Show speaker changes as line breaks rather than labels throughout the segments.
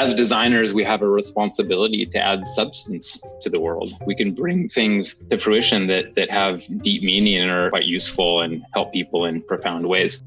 as designers, we have a responsibility to add substance to the world. We can bring things to fruition that have deep meaning and are quite useful and help people in profound ways.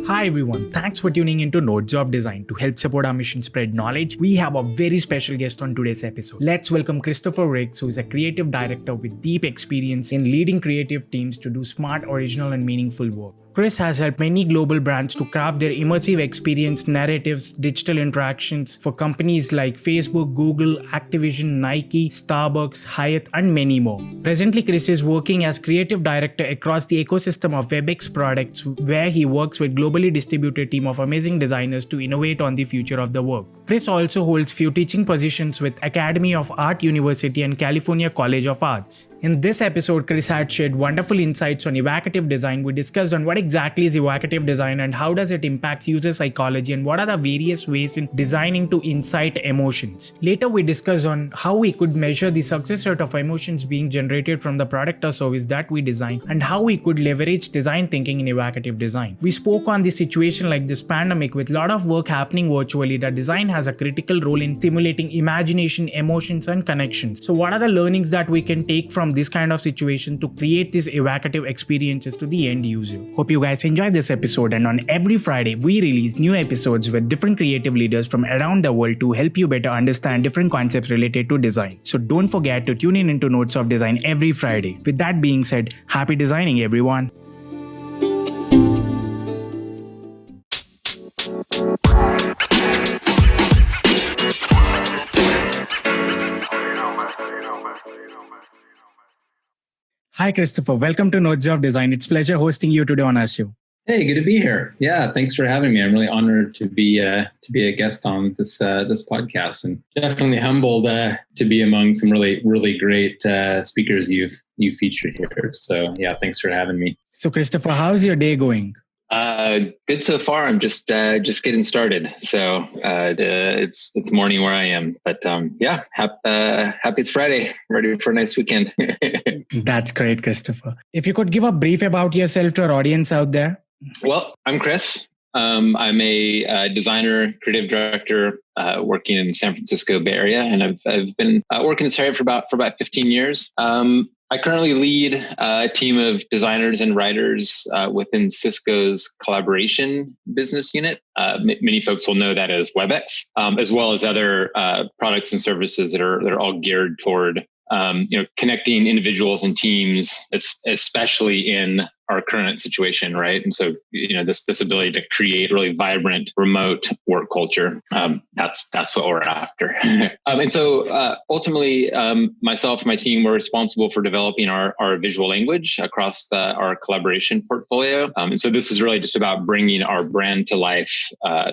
Hi everyone, thanks for tuning into Nodes of Design. To help support our mission spread knowledge, we have a very special guest on today's episode. Let's welcome Christopher Riggs, who is a creative director with deep experience in leading creative teams to do smart, original and meaningful work. Chris has helped many global brands to craft their immersive experience narratives, digital interactions for companies like Facebook, Google, Activision, Nike, Starbucks, Hyatt, and many more. Presently, Chris is working as creative director across the ecosystem of WebEx products, where he works with globally distributed team of amazing designers to innovate on the future of the work. Chris also holds few teaching positions with Academy of Art University and California College of Arts. In this episode, Chris had shared wonderful insights on evocative design. We discussed on what exactly is evocative design and how does it impact user psychology and what are the various ways in designing to incite emotions. Later, we discussed on how we could measure the success rate of emotions being generated from the product or service that we design and how we could leverage design thinking in evocative design. We spoke on the situation like this pandemic with a lot of work happening virtually that design has a critical role in stimulating imagination, emotions and connections. So what are the learnings that we can take from this kind of situation to create these evocative experiences to the end user? Hope you guys enjoyed this episode, and on every Friday we release new episodes with different creative leaders from around the world to help you better understand different concepts related to design. So don't forget to tune in into Notes of Design every Friday. With that being said, happy designing everyone. Hi, Christopher. Welcome to Nodes of Design. It's a pleasure hosting you today on our show.
Hey, good to be here. Yeah, thanks for having me. I'm really honored to be a guest on this podcast, and definitely humbled to be among some really great speakers you've featured here. So yeah, thanks for having me.
So, Christopher, how's your day going?
Good so far. I'm just getting started. So it's morning where I am, but yeah, happy it's Friday. Ready for a nice weekend.
That's great, Christopher. If you could give a brief about yourself to our audience out there.
Well, I'm Chris. I'm a designer, creative director, working in San Francisco Bay Area, and I've been working in this area for about 15 years. I currently lead a team of designers and writers within Cisco's collaboration business unit. Many folks will know that as WebEx, as well as other products and services that are all geared toward connecting individuals and teams, especially in our current situation, right? And so, this ability to create really vibrant remote work culture, that's what we're after. And so ultimately, myself and my team were responsible for developing our visual language across our collaboration portfolio. And so this is really just about bringing our brand to life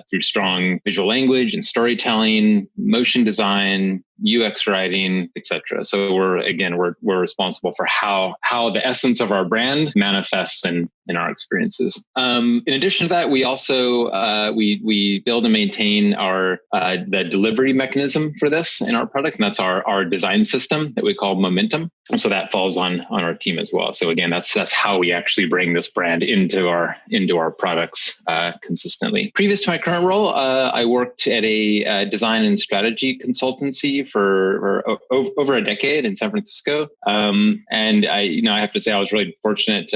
through strong visual language and storytelling, motion design, UX writing, etc. So we're responsible for how the essence of our brand manifests in our experiences. In addition to that, we also we build and maintain the delivery mechanism for this in our products, and that's our design system that we call Momentum. So that falls on our team as well. So again, that's how we actually bring this brand into our products consistently. Previous to my current role, I worked at a design and strategy consultancy for over a decade in San Francisco, and I have to say I was really fortunate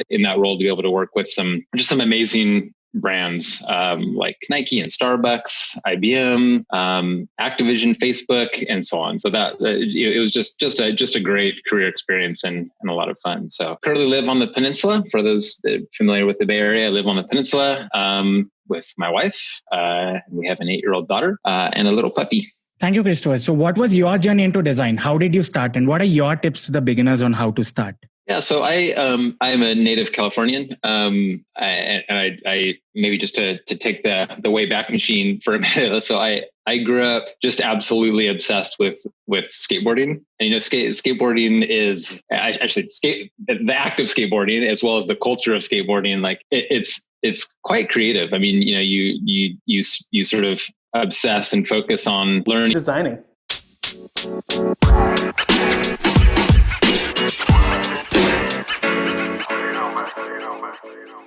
in that role to be able to work with some amazing brands like Nike and Starbucks, IBM, Activision, Facebook, and so on. So that it was just a great career experience and a lot of fun. So currently live on the peninsula. For those familiar with the Bay Area, I live on the peninsula with my wife. We have an 8-year-old daughter and a little puppy.
Thank you, Christopher. So what was your journey into design? How did you start? And what are your tips to the beginners on how to start?
Yeah, so I'm a native Californian, and I maybe just to take the way back machine for a minute. So I grew up just absolutely obsessed with skateboarding. And skateboarding is actually the act of skateboarding as well as the culture of skateboarding. Like it's quite creative. I mean, you sort of obsess and focus on learning designing.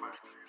man.